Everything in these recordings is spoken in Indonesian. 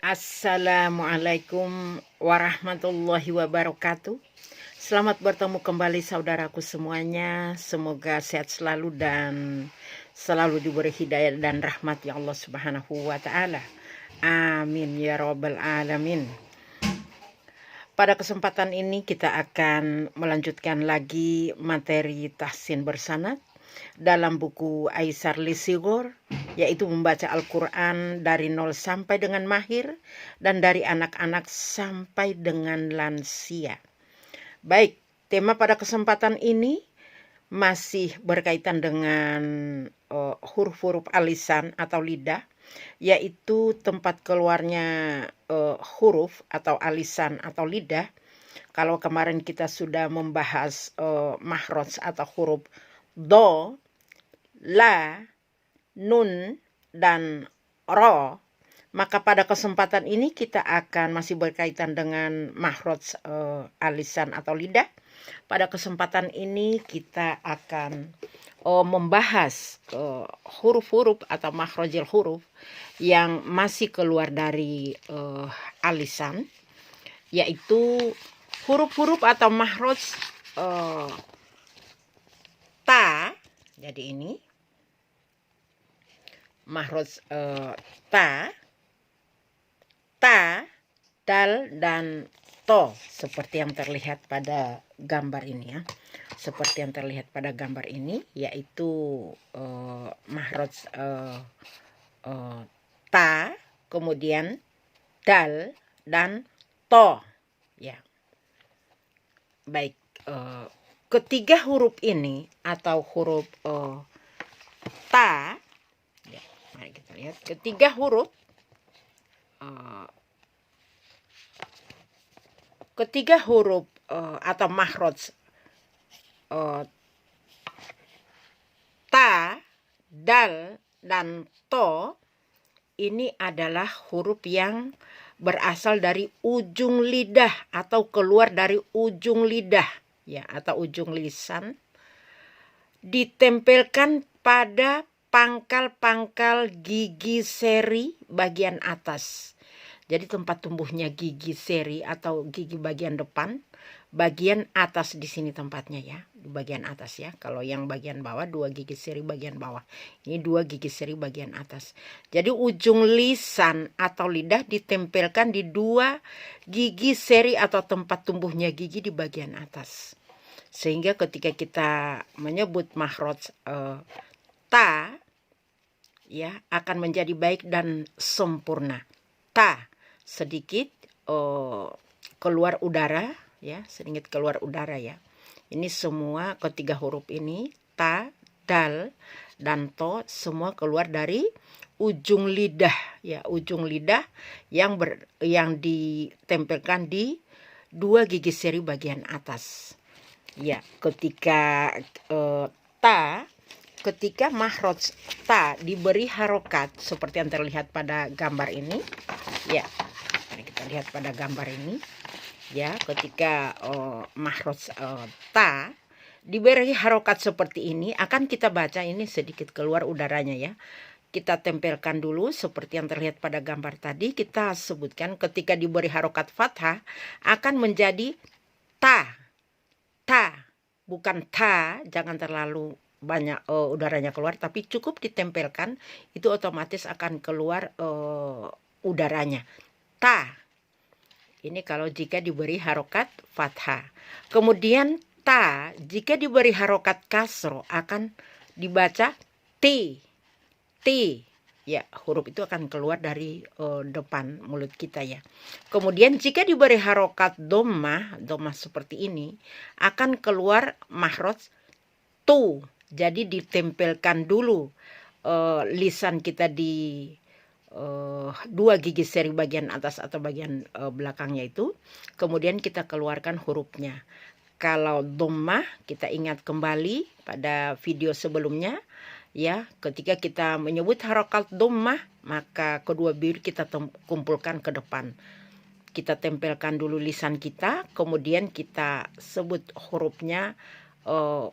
Assalamualaikum warahmatullahi wabarakatuh. Selamat bertemu kembali saudaraku semuanya. Semoga sehat selalu dan selalu diberi hidayah dan rahmat ya Allah Subhanahu wa taala. Amin ya rabbal alamin. Pada kesempatan ini kita akan melanjutkan lagi materi tahsin bersanad dalam buku Aisar Lisigor, yaitu membaca Al-Quran dari 0 sampai dengan mahir dan dari anak-anak sampai dengan lansia. Baik, tema pada kesempatan ini masih berkaitan dengan huruf-huruf alisan atau lidah, yaitu tempat keluarnya huruf atau alisan atau lidah. Kalau kemarin kita sudah membahas mahroj atau huruf do, la, nun, dan ro, maka pada kesempatan ini kita akan masih berkaitan dengan mahroj alisan atau lidah. Pada kesempatan ini kita akan membahas huruf-huruf atau makhrajil huruf yang masih keluar dari alisan, yaitu huruf-huruf atau makhraj ta. Jadi ini makhraj ta, dal, dan to, seperti yang terlihat pada gambar ini ya. Seperti yang terlihat pada gambar ini, yaitu makhraj ta, kemudian dal, dan to ya. Baik, ketiga huruf ini atau huruf ta ya, mari kita lihat ketiga huruf atau makhraj ta, dal, dan to ini adalah huruf yang berasal dari ujung lidah atau keluar dari ujung lidah ya, atau ujung lisan, ditempelkan pada pangkal-pangkal gigi seri bagian atas. Jadi tempat tumbuhnya gigi seri atau gigi bagian depan, bagian atas di sini tempatnya ya, di bagian atas ya. Kalau yang bagian bawah 2 gigi seri bagian bawah, ini 2 gigi seri bagian atas. Jadi ujung lisan atau lidah ditempelkan di 2 gigi seri atau tempat tumbuhnya gigi di bagian atas. Sehingga ketika kita menyebut makhraj ta ya, akan menjadi baik dan sempurna. Ta, sedikit keluar udara ya, sedikit keluar udara ya. Ini semua ketiga huruf ini, ta, dal, dan to, semua keluar dari ujung lidah ya, ujung lidah yang ditempelkan di 2 gigi seri bagian atas. Ya, ketika ketika makhraj ta diberi harokat seperti yang terlihat pada gambar ini ya, mari kita lihat pada gambar ini ya. Ketika makhraj ta diberi harokat seperti ini, akan kita baca ini sedikit keluar udaranya ya. Kita tempelkan dulu seperti yang terlihat pada gambar tadi. Kita sebutkan ketika diberi harokat fathah akan menjadi ta, bukan ta, jangan terlalu banyak udaranya keluar, tapi cukup ditempelkan itu otomatis akan keluar udaranya. Ta, ini kalau jika diberi harokat fathah. Kemudian ta jika diberi harokat kasro akan dibaca t ya, huruf itu akan keluar dari depan mulut kita ya. Kemudian jika diberi harokat dhammah seperti ini akan keluar makhraj tu. Jadi ditempelkan dulu lisan kita di 2 gigi seri bagian atas atau bagian belakangnya itu. Kemudian kita keluarkan hurufnya. Kalau dhammah, kita ingat kembali pada video sebelumnya ya, ketika kita menyebut harokat dhammah maka kedua bibir kita kumpulkan ke depan. Kita tempelkan dulu lisan kita, kemudian kita sebut hurufnya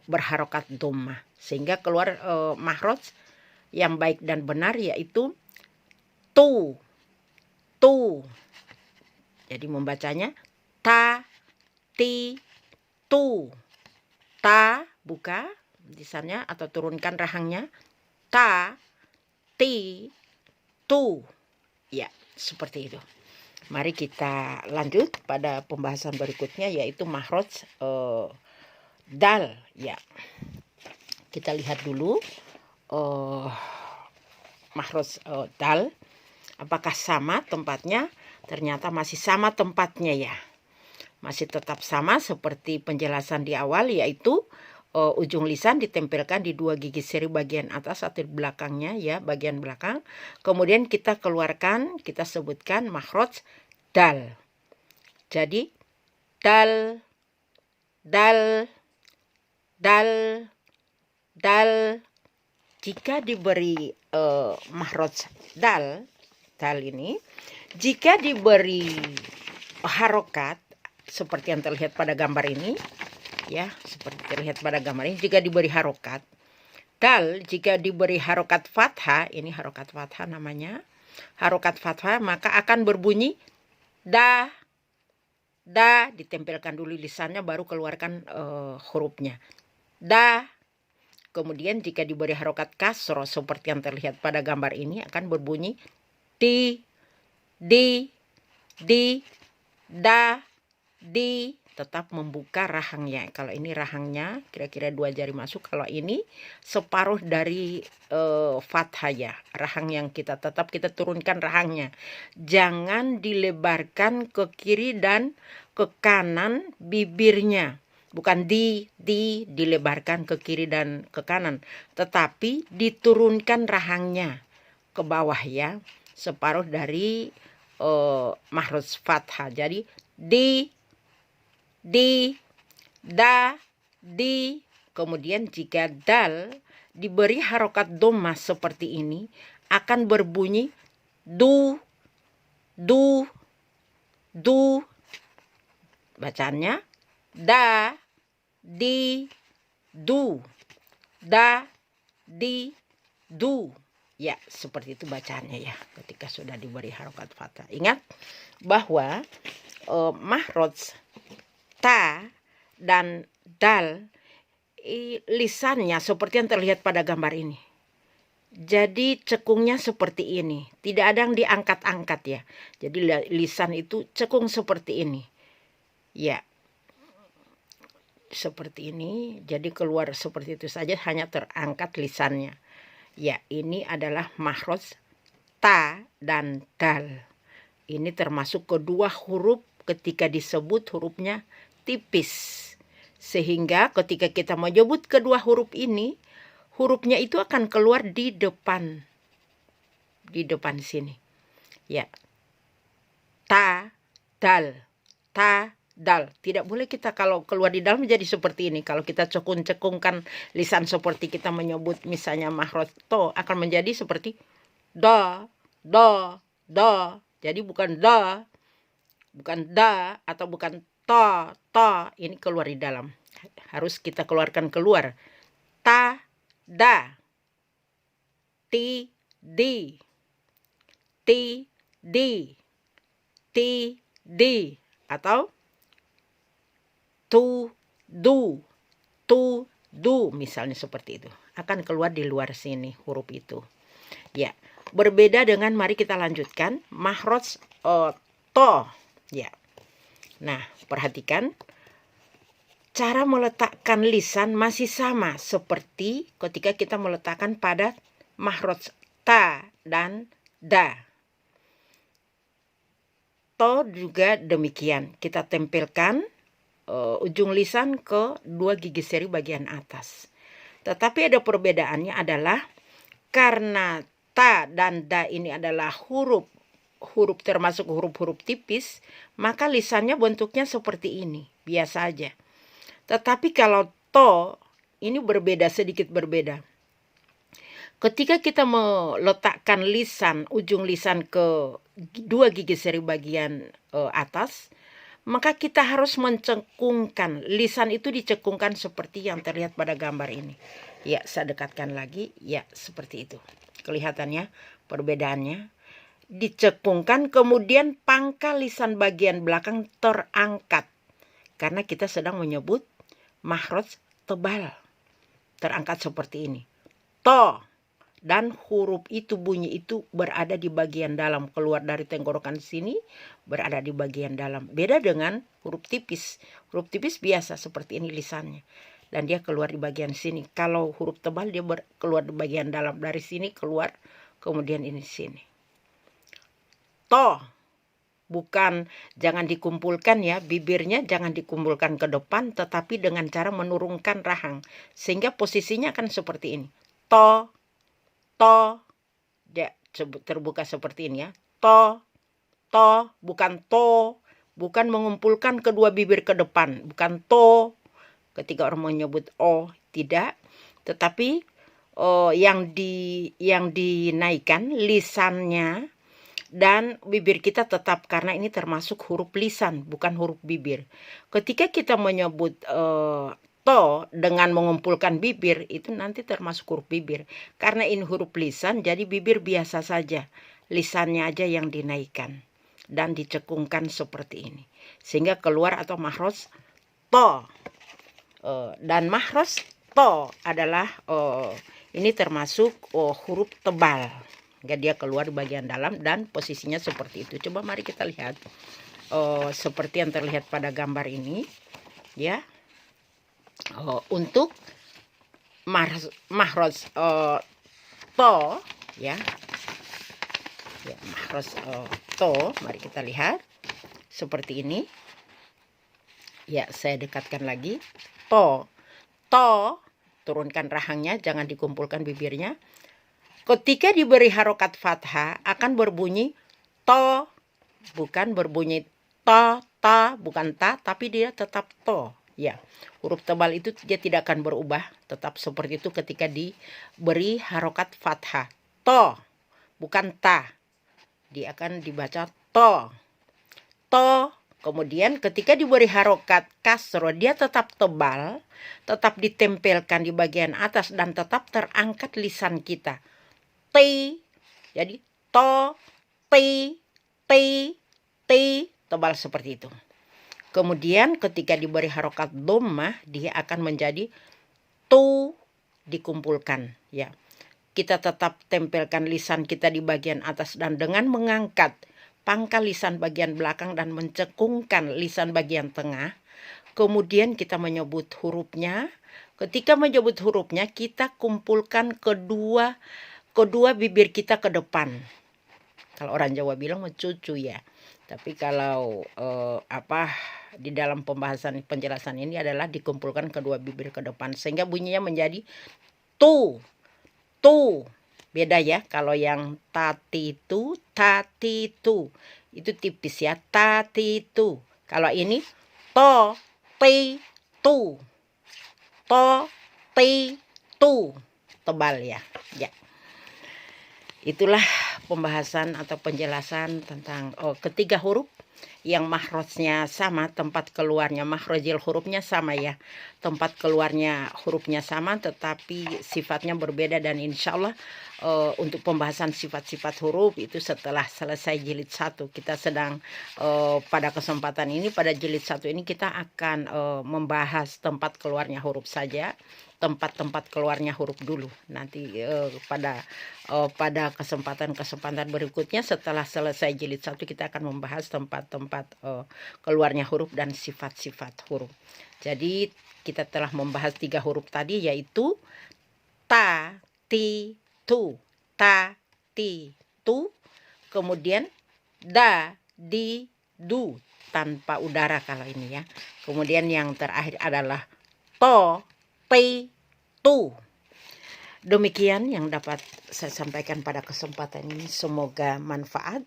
berharokat dhammah, sehingga keluar makhraj yang baik dan benar, yaitu tu. tu. Jadi membacanya ta, ti, tu. Ta, buka lisannya atau turunkan rahangnya. Ta, ti, tu. Ya, seperti itu. Mari kita lanjut pada pembahasan berikutnya, yaitu makhraj dal. Ya, kita lihat dulu makhraj dal. Apakah sama tempatnya? Ternyata masih sama tempatnya ya. Masih tetap sama seperti penjelasan di awal, yaitu ujung lisan ditempelkan di 2 gigi seri bagian atas atau di belakangnya ya, bagian belakang. Kemudian kita keluarkan, kita sebutkan makhraj dal. Jadi dal, dal, dal, dal. Jika diberi makhraj dal, dal ini jika diberi harokat seperti yang terlihat pada gambar ini ya, seperti terlihat pada gambar ini, jika diberi harokat dal, jika diberi harokat fathah, ini harokat fathah namanya, harokat fathah, maka akan berbunyi da, da, ditempelkan dulu lisannya baru keluarkan hurufnya da. Kemudian jika diberi harokat kasroh seperti yang terlihat pada gambar ini akan berbunyi di, da, di, tetap membuka rahangnya. Kalau ini rahangnya kira-kira 2 jari masuk, kalau ini separuh dari fathah ya, rahang yang kita tetap kita turunkan rahangnya. Jangan dilebarkan ke kiri dan ke kanan bibirnya. Bukan dilebarkan ke kiri dan ke kanan, tetapi diturunkan rahangnya ke bawah ya, separuh dari makhraj fathah. Jadi di, da, di. Kemudian jika dal diberi harokat dhammah seperti ini akan berbunyi du, du, du. Bacaannya da, di, du, da, di, du. Ya, seperti itu bacaannya ya ketika sudah diberi harokat fathah. Ingat bahwa makhraj ta dan dal lisannya seperti yang terlihat pada gambar ini. Jadi cekungnya seperti ini, tidak ada yang diangkat-angkat ya. Jadi lisan itu cekung seperti ini. Ya, seperti ini. Jadi keluar seperti itu saja, hanya terangkat lisannya. Ya, ini adalah makhraj ta dan dal. Ini termasuk kedua huruf ketika disebut hurufnya tipis. Sehingga ketika kita menyebut kedua huruf ini, hurufnya itu akan keluar di depan. Di depan sini. Ya. Ta, dal. Ta, dal. Tidak boleh kita kalau keluar di dalam menjadi seperti ini. Kalau kita cekung-cekungkan lisan seperti kita menyebut misalnya makhraj to, akan menjadi seperti da, da, da. Jadi bukan da, atau bukan ta, ta. Ini keluar di dalam. Harus kita keluarkan keluar. Ta, da. Ti, di. Ti, di. Ti, di. Atau tu, du. Tu, du. Misalnya seperti itu. Akan keluar di luar sini huruf itu. Ya. Berbeda dengan, mari kita lanjutkan makhraj to. Ya. Nah, perhatikan cara meletakkan lisan masih sama seperti ketika kita meletakkan pada makhraj ta dan da. To juga demikian. Kita tempelkan ujung lisan ke 2 gigi seri bagian atas. Tetapi ada perbedaannya adalah karena ta dan da ini adalah huruf termasuk huruf-huruf tipis, maka lisannya bentuknya seperti ini, biasa aja. Tetapi kalau to ini berbeda, sedikit berbeda. Ketika kita meletakkan lisan, ujung lisan ke 2 gigi seri bagian atas, maka kita harus mencekungkan. Lisan itu dicekungkan seperti yang terlihat pada gambar ini. Ya, saya dekatkan lagi. Ya, seperti itu. Kelihatannya perbedaannya. dicekungkan, kemudian pangkal lisan bagian belakang terangkat. Karena kita sedang menyebut makhraj tebal. Terangkat seperti ini. To. Dan huruf itu, bunyi itu berada di bagian dalam. Keluar dari tenggorokan sini, berada di bagian dalam. Beda dengan huruf tipis. Huruf tipis biasa seperti ini lisannya. Dan dia keluar di bagian sini. Kalau huruf tebal dia keluar di bagian dalam. Dari sini keluar, kemudian ini sini. To. Bukan, jangan dikumpulkan ya, bibirnya jangan dikumpulkan ke depan, tetapi dengan cara menurunkan rahang. Sehingga posisinya akan seperti ini. To, to, dia terbuka seperti ini ya. To, bukan to, bukan mengumpulkan kedua bibir ke depan, bukan to. Ketika orang menyebut o, tidak. Tetapi yang dinaikkan lisannya, dan bibir kita tetap, karena ini termasuk huruf lisan, bukan huruf bibir. Ketika kita menyebut to dengan mengumpulkan bibir, itu nanti termasuk huruf bibir. Karena ini huruf lisan, jadi bibir biasa saja. Lisannya aja yang dinaikkan dan dicekungkan seperti ini. Sehingga keluar atau makhraj to. Dan makhraj to adalah ini termasuk huruf tebal. Dia keluar di bagian dalam dan posisinya seperti itu. Coba mari kita lihat seperti yang terlihat pada gambar ini ya. Untuk makhraj to ya. Makhraj to, mari kita lihat seperti ini. Ya, saya dekatkan lagi. To, turunkan rahangnya, jangan dikumpulkan bibirnya. Ketika diberi harokat fathah akan berbunyi to, bukan berbunyi to, ta, bukan ta, tapi dia tetap to. Ya, huruf tebal itu dia tidak akan berubah, tetap seperti itu ketika diberi harokat fathah. To, bukan ta, dia akan dibaca to. To, kemudian ketika diberi harokat kasro, dia tetap tebal, tetap ditempelkan di bagian atas dan tetap terangkat lisan kita. T, jadi to, t, tebal seperti itu. Kemudian ketika diberi harokat dhammah, dia akan menjadi tu, dikumpulkan ya. Kita tetap tempelkan lisan kita di bagian atas dan dengan mengangkat pangkal lisan bagian belakang dan mencekungkan lisan bagian tengah. Kemudian kita menyebut hurufnya. Ketika menyebut hurufnya, kita kumpulkan kedua bibir kita ke depan. Kalau orang Jawa bilang mencucu ya. Tapi kalau di dalam pembahasan penjelasan ini adalah dikumpulkan kedua bibir ke depan sehingga bunyinya menjadi tu. Beda ya, kalau yang tati tu itu tipis ya, tati tu. Kalau ini to, ti, tu. To, ti, tu. Tebal ya. Ya. Itulah pembahasan atau penjelasan tentang ketiga huruf yang makhrajnya sama, tempat keluarnya makhrajil hurufnya sama ya. Tempat keluarnya hurufnya sama tetapi sifatnya berbeda, dan insya Allah untuk pembahasan sifat-sifat huruf itu setelah selesai jilid 1. Kita sedang pada kesempatan ini, pada jilid 1 ini kita akan membahas tempat keluarnya huruf saja. Tempat-tempat keluarnya huruf dulu. Nanti pada kesempatan berikutnya setelah selesai jilid 1 kita akan membahas tempat-tempat keluarnya huruf dan sifat-sifat huruf. Jadi kita telah membahas 3 huruf tadi, yaitu ta, ti, tu. Ta, ti, tu. Kemudian da, di, du, tanpa udara kalau ini ya. Kemudian yang terakhir adalah to, ti, tu. Demikian yang dapat saya sampaikan pada kesempatan ini. Semoga manfaat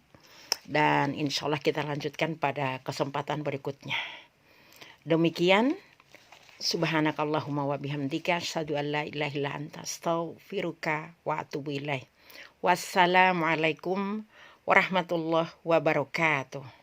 dan insya Allah kita lanjutkan pada kesempatan berikutnya. Demikian, subhanakallahumma wa bihamdika asyhadu an la ilaha illa anta astaghfiruka wa atubu ilaik. Wassalamualaikum warahmatullahi wabarakatuh.